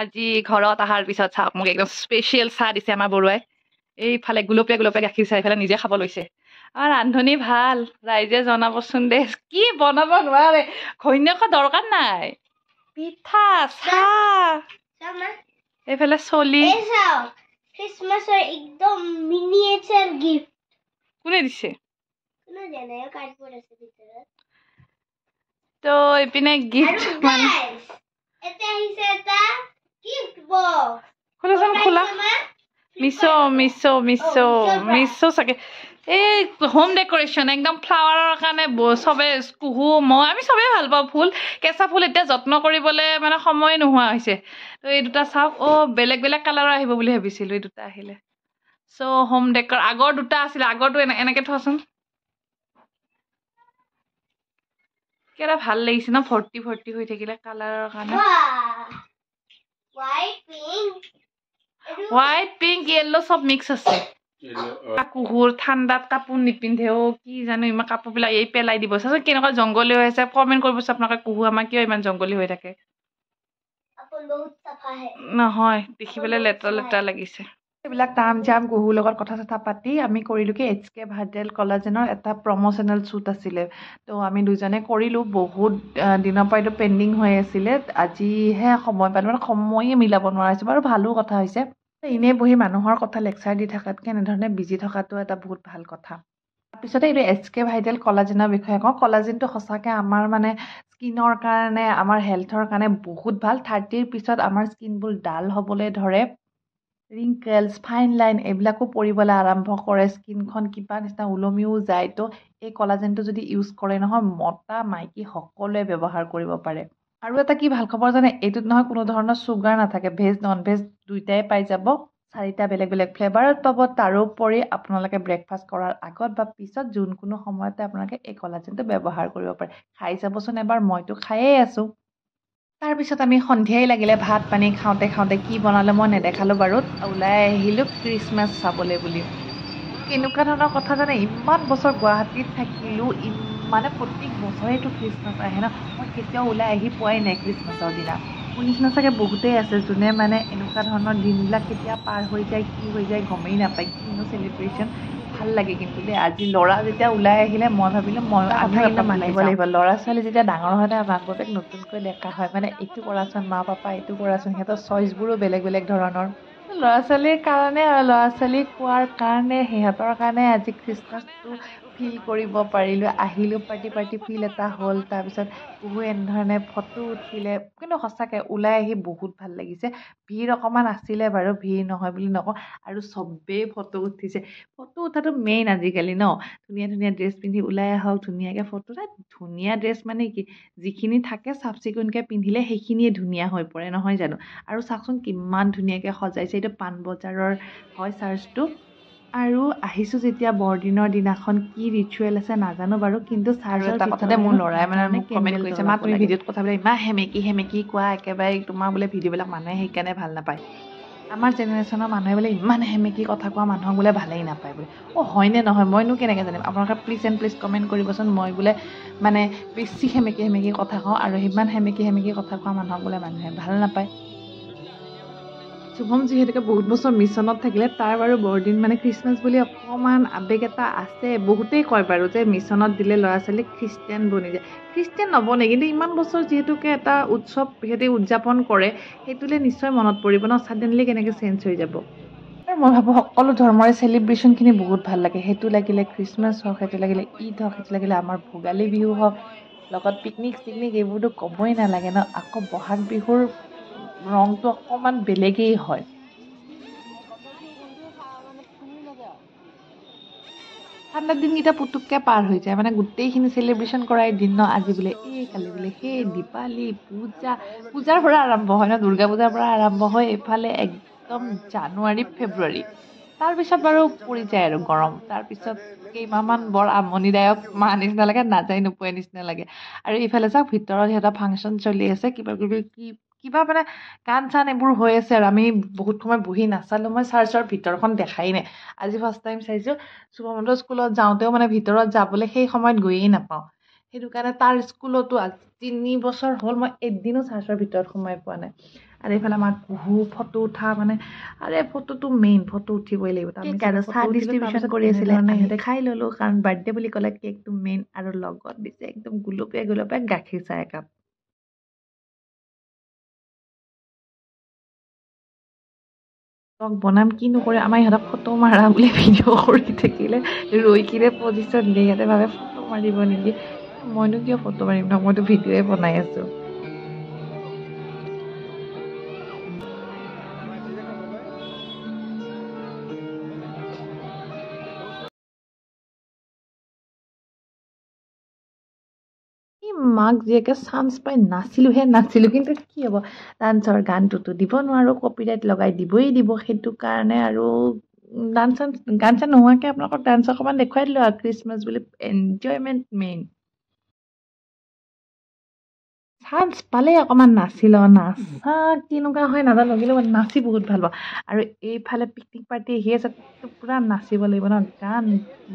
আজি ঘৰত অহাৰ পিছত চাওক মোক একদম স্পেচিয়েল চাহ দিছে আমাৰ বৰুৱাই এইফালে গুলপীয়া গুলপীয়া গাখীৰ চাহ এইফালে নিজে খাব লৈছে আৰু ৰান্ধনি ভাল ৰাইজে জনাবচোন দে কি বনাব নোৱাৰে ঘৈণীয়েকৰ দৰকাৰ নাই পিঠা চাহ এইফালে চলি ক্ৰিছমাছৰ একদম মিনিয়েচাৰ গিফ্ট কোনে দিছে কোনো জানে কাৰ্ডবোৰ্ড আছে ভিতৰত তো এইপিনে গিফ্ট মানে এটা আহিছে এটা গিফ্ট বক্স খোলাচোন খোলা মিছো চাগে এই হোম ডেক'ৰেশ্যন একদম ফ্লাৱাৰৰ কাৰণে চবে কুহু মই আমি চবেই ভাল পাওঁ ফুল কেঁচা ফুল এতিয়া যত্ন কৰিবলৈ মানে সময় নোহোৱা হৈছে তো এই দুটা চাওক বেলেগ বেলেগ কালাৰৰ আহিব বুলি ভাবিছিলোঁ এই দুটা আহিলে চ' হোম ডেকৰ আগৰ দুটা আছিলে আগৰটো এনেকৈ থোৱাচোন কিবা ভাল লাগিছে ন ভৰ্তি ভৰ্তি হৈ থাকিলে কালাৰৰ কাৰণে হোৱাইট পিংক য়েল্লো চব মিক্স আছে কুহুৰ ঠাণ্ডাত কাপোৰ নিপিন্ধেও কি জানো ইমান কাপোৰবিলাক এই পেলাই দিব চাচোন কেনেকুৱা জংগলী হৈ আছে কমেণ্ট কৰিবচোন আপোনালোকে কুহু আমাৰ কিয় ইমান জংগলী হৈ থাকে নহয় দেখিবলৈ লেতেৰা লেতেৰা লাগিছে এইবিলাক তাম জাম কুহুৰ লগত কথা চথা পাতি আমি কৰিলোঁ কি HK ভাইটেল কলাজেনৰ এটা প্ৰম'চনেল শ্বুট আছিলে তো আমি দুজনে কৰিলোঁ বহুত দিনৰ পৰা এইটো পেণ্ডিং হৈ আছিলে আজিহে সময় পালোঁ মানে সময়ে মিলাব নোৱাৰা হৈছোঁ বাৰু ভালো কথা হৈছে এনেই বহি মানুহৰ কথা লেকচাৰ দি থকাতকৈ এনেধৰণে বিজি থকাটো এটা বহুত ভাল কথা তাৰপিছতে এইটো HK ভাইটেল কলাজেনৰ বিষয়ে কওঁ কলাজেনটো সঁচাকৈ আমাৰ মানে স্কিনৰ কাৰণে আমাৰ হেল্থৰ কাৰণে বহুত ভাল 30ৰ পিছত আমাৰ স্কিনবোৰ ডাল হ'বলৈ ধৰে ৰিংকেলছ ফাইন লাইন এইবিলাকো পৰিবলৈ আৰম্ভ কৰে স্কিনখন কিবা নিচিনা ওলমিও যায় তো এই কলাজেনটো যদি ইউজ কৰে নহয় মতা মাইকী সকলোৱে ব্যৱহাৰ কৰিব পাৰে আৰু এটা কি ভাল খবৰ জানে এইটোত নহয় কোনো ধৰণৰ চুগাৰ নাথাকে ভেজ নন ভেজ দুইটাই পাই যাব 4টা বেলেগ বেলেগ ফ্লেভাৰত পাব তাৰোপৰি আপোনালোকে ব্ৰেকফাষ্ট কৰাৰ আগত বা পিছত যোনকোনো সময়তে আপোনালোকে এই কলাজেনটো ব্যৱহাৰ কৰিব পাৰে খাই চাবচোন এবাৰ মইতো খায়েই আছোঁ তাৰপিছত আমি সন্ধিয়াই লাগিলে ভাত পানী খাওঁতে খাওঁতে কি বনালে মই নেদেখালোঁ বাৰু ওলাই আহিলোঁ ক্ৰিছমাছ চাবলৈ বুলি কেনেকুৱা ধৰণৰ কথা জানে ইমান বছৰ গুৱাহাটীত থাকিলোঁ মানে প্ৰত্যেক বছৰেতো ক্ৰিছমাছ আহে ন মই কেতিয়াও ওলাই আহি পোৱাই নাই ক্ৰিছমাছৰ দিনা মোৰ নিচিনা চাগে বহুতেই আছে যোনে মানে এনেকুৱা ধৰণৰ দিনবিলাক কেতিয়া পাৰ হৈ যায় কি হৈ যায় গমেই নাপায় কিনো চেলিব্ৰেশ্যন ভাল লাগে কিন্তু দেই আজি ল'ৰা যেতিয়া ওলাই আহিলে মই ভাবিলোঁ মই মানিব লাগিব ল'ৰা ছোৱালী যেতিয়া ডাঙৰ হয় না মাক বাপেক নতুনকৈ দেখা হয় মানে এইটো কৰাচোন মা পাপা এইটো কৰাচোন সিহঁতৰ চইচবোৰো বেলেগ বেলেগ ধৰণৰ ল'ৰা ছোৱালীৰ কাৰণে আৰু ল'ৰা ছোৱালী কোৱাৰ কাৰণে সিহঁতৰ কাৰণে আজি ক্ৰিছমাছটো ফিল কৰিব পাৰিলোঁ আহিলোঁ পাৰ্টি ফিল এটা হ'ল তাৰপিছত বহু এনেধৰণে ফটো উঠিলে কিন্তু সঁচাকৈ ওলাই আহি বহুত ভাল লাগিছে ভিৰ অকণমান আছিলে বাৰু ভিৰ নহয় বুলি নকওঁ আৰু চবেই ফটো উঠিছে ফটো উঠাটো মেইন আজিকালি ন ধুনীয়া ধুনীয়া ড্ৰেছ পিন্ধি ওলাই আহক ধুনীয়াকৈ ফটো উঠাই ধুনীয়া ড্ৰেছ মানে কি যিখিনি থাকে চাফ চিকুণকৈ পিন্ধিলে সেইখিনিয়ে ধুনীয়া হৈ পৰে নহয় জানো আৰু চাওকচোন কিমান ধুনীয়াকৈ সজাইছে এইটো পাণবজাৰৰ হয় চাৰ্চটো আৰু আহিছোঁ যেতিয়া বৰদিনৰ দিনাখন কি ৰিচুৱেল আছে নাজানো বাৰু কিন্তু চাৰ্চৰ কথাতে মোৰ ল'ৰাই মানে মোক কমেণ্ট কৰিছে মা তুমি ভিডিঅ'ত কথাবিলাক ইমান সেমেকি কোৱা একেবাৰে তোমাৰ বোলে ভিডিঅ'বিলাক মানুহে সেইকাৰণে ভাল নাপায় আমাৰ জেনেৰেশ্যনৰ মানুহে বোলে ইমান সেমেকি কথা কোৱা মানুহক বোলে ভালেই নাপায় বোলে হয়নে নহয় মইনো কেনেকৈ জানিম আপোনালোকে প্লিজ কমেণ্ট কৰিবচোন মই বোলে মানে বেছি সেমেকি কথা কওঁ আৰু সিমান সেমেকি কথা কোৱা মানুহক বোলে মানুহে ভাল নাপায় শুভম যিহেতুকে বহুত বছৰ মিছনত থাকিলে তাৰ বাৰু বৰদিন মানে ক্ৰিছমাছ বুলি অকণমান আৱেগ এটা আছে বহুতেই কয় বাৰু যে মিছনত দিলে ল'ৰা ছোৱালীক খ্ৰীষ্টিয়ান বনি যায় খ্ৰীষ্টিয়ান নবনে কিন্তু ইমান বছৰ যিহেতুকে এটা উৎসৱ সিহঁতে উদযাপন কৰে সেইটোলৈ নিশ্চয় মনত পৰিব ন ছাডেনলি কেনেকৈ চেঞ্জ হৈ যাব আৰু মই ভাবোঁ সকলো ধৰ্মৰে চেলিব্ৰেশ্যনখিনি বহুত ভাল লাগে সেইটো লাগিলে ক্ৰিছমাছ হওক সেইটো লাগিলে ঈদ হওক সেইটো লাগিলে আমাৰ ভোগালী বিহু হওক লগত পিকনিক চিকনিক এইবোৰতো ক'বই নালাগে ন আকৌ বহাগ বিহুৰ ৰংটো অকণমান বেলেগেই হয় ঠাণ্ডাৰ দিনকেইটা পুতুককৈ পাৰ হৈ যায় মানে গোটেইখিনি চেলিব্ৰেশ্যন কৰাই দিন ন আজি বোলে এই কালি বোলে সেই দীপাৱলী পূজাৰ পৰা আৰম্ভ হয় ন দুৰ্গা পূজাৰ পৰা আৰম্ভ হয় এইফালে একদম জানুৱাৰী ফেব্ৰুৱাৰী তাৰপিছত বাৰু পৰি যায় আৰু গৰম তাৰপিছত কেইমাহমান বৰ আমনিদায়ক মাহ নিচিনা লাগে নাযায় নোপোৱাৰ নিচিনা লাগে আৰু ইফালে চাওক ভিতৰত সিহঁতৰ ফাংচন চলি আছে কিবা মানে গান চান এইবোৰ হৈ আছে আৰু আমি বহুত সময় বহি নাচালোঁ মই চাৰ্চৰ ভিতৰখন দেখাই নাই আজি ফাৰ্ষ্ট টাইম চাইছোঁ শুভমন্তৰ স্কুলত যাওঁতেও মানে ভিতৰত যাবলৈ সেই সময়ত গৈয়ে নাপাওঁ সেইটো কাৰণে তাৰ স্কুলতো 3 বছৰ হ'ল মই এদিনো চাৰ্চৰ ভিতৰত সোমাই পোৱা নাই আৰু এইফালে আমাৰ কুহু ফটো উঠা মানে আৰে ফটোটো মেইন ফটো উঠিবই লাগিব কেক আৰু চাহ ডিষ্ট্ৰিবিউচন কৰি আছিলে সিহঁতে খাই ল'লোঁ কাৰণ বাৰ্থডে বুলি ক'লে কেকটো মেইন আৰু লগত দিছে একদম গুলপীয়া গুলপীয়া গাখীৰ চাহ একাপ বনাম কি নকৰে আমাৰ ইহঁতক ফটো মাৰা বুলি ভিডিঅ' কৰি থাকিলে ৰৈ কিনে পজিশ্যন দিয়ে সিহঁতে ভাবে ফটো মাৰিব নেকি মইনো কিয় ফটো মাৰিম ন মইতো ভিডিঅ'য়ে বনাই আছোঁ মাক জীয়েকে চান্স পাই নাচিলোঁ কিন্তু কি হ'ব ডান্সৰ গানটোতো দিব নোৱাৰোঁ কপিৰাইট লগাই দিবই দিব সেইটো কাৰণে আৰু গান চান নোহোৱাকৈ আপোনালোকক ডান্স অকণমান দেখুৱাই দিলোঁ আৰু খ্ৰীষ্টমাছ বুলি এনজয়মেণ্ট মেইন চান্স পালে অকণমান নাচি লওঁ নাচা কেনেকুৱা হয় নাজানো কিন্তু মই নাচি বহুত ভাল পাওঁ আৰু এইফালে পিকনিক পাৰ্টি আহি আছে পূৰা নাচিব লাগিব ন গান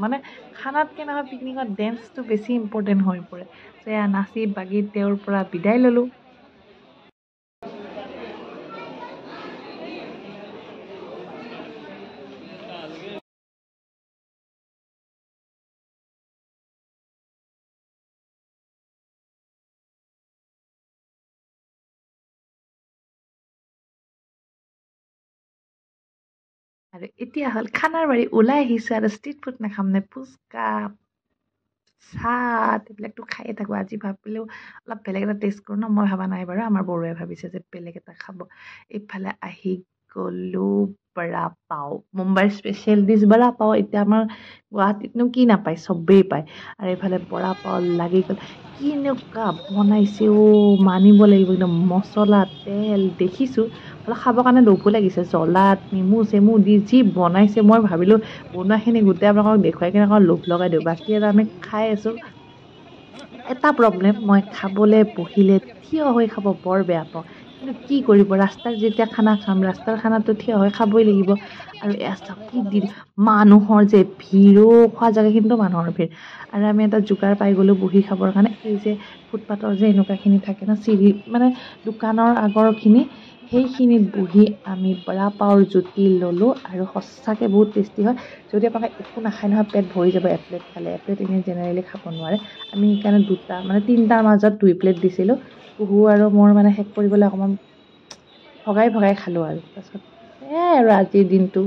মানে খানাতকৈ নহয় পিকনিকত ডেন্সটো বেছি ইম্পৰ্টেণ্ট হৈ পৰে এয়া নাচি বাগি তেওঁৰ পৰা বিদায় ল'লোঁ আৰু এতিয়া হ'ল খানাৰ বাৰী ওলাই আহিছোঁ আৰু ষ্ট্ৰীট ফুড নাখাম নে ফুচকা চাট এইবিলাকতো খায়ে থাকোঁ আজি ভাবিলেও অলপ বেলেগ এটা টেষ্ট কৰোঁ ন মই ভবা নাই বাৰু আমাৰ বড়োৱে ভাবিছে যে বেলেগ এটা খাব এইফালে আহি গ'লোঁ বৰা পাও মুম্বাইৰ স্পেচিয়েল ডিছ বৰা পাও এতিয়া আমাৰ গুৱাহাটীতনো কি নাপায় চবেই পায় আৰু এইফালে বৰা পাও লাগি গ'ল কেনেকুৱা বনাইছে মানিব লাগিব একদম মছলা তেল দেখিছোঁ অলপ খাবৰ কাৰণে লোভো লাগিছে জ্বলাত নেমু চেমু দি যি বনাইছে মই ভাবিলোঁ বনোৱাখিনি গোটেই আপোনালোকক দেখুৱাই কিনে অকণ লোভ লগাই দিওঁ বাকী আৰু আমি খাই আছোঁ এটা প্ৰব্লেম মই খাবলৈ বহিলে থিয় হৈ খাব বৰ বেয়া পাওঁ কিন্তু কি কৰিব ৰাস্তাৰ যেতিয়া খানা খাম ৰাস্তাৰ খানাটো থিয় হৈ খাবই লাগিব আৰু এয়া কি দি মানুহৰ যে ভিৰো খোৱা জেগাখিনিতো মানুহৰ ভিৰ আৰু আমি এটা যোগাৰ পাই গ'লোঁ বহি খাবৰ কাৰণে এই যে ফুটপাথৰ যে এনেকুৱাখিনি থাকে ন চিৰি মানে দোকানৰ আগৰখিনি সেইখিনিত বহি আমি বৰা পাওৰ জুতি ল'লোঁ আৰু সঁচাকৈ বহুত টেষ্টি হয় যদি আপোনালোকে একো নাখায় নহয় পেট ভৰি যাব এপ্লেট খালে এপ্লেট এনেই জেনেৰেলি খাব নোৱাৰে আমি সেইকাৰণে তিনিটাৰ মাজত 2 প্লেট দিছিলোঁ কুহু আৰু মোৰ মানে শেষ কৰিবলৈ অকণমান ভগাই খালোঁ আৰু তাৰপাছত এয়াই আৰু আজিৰ দিনটো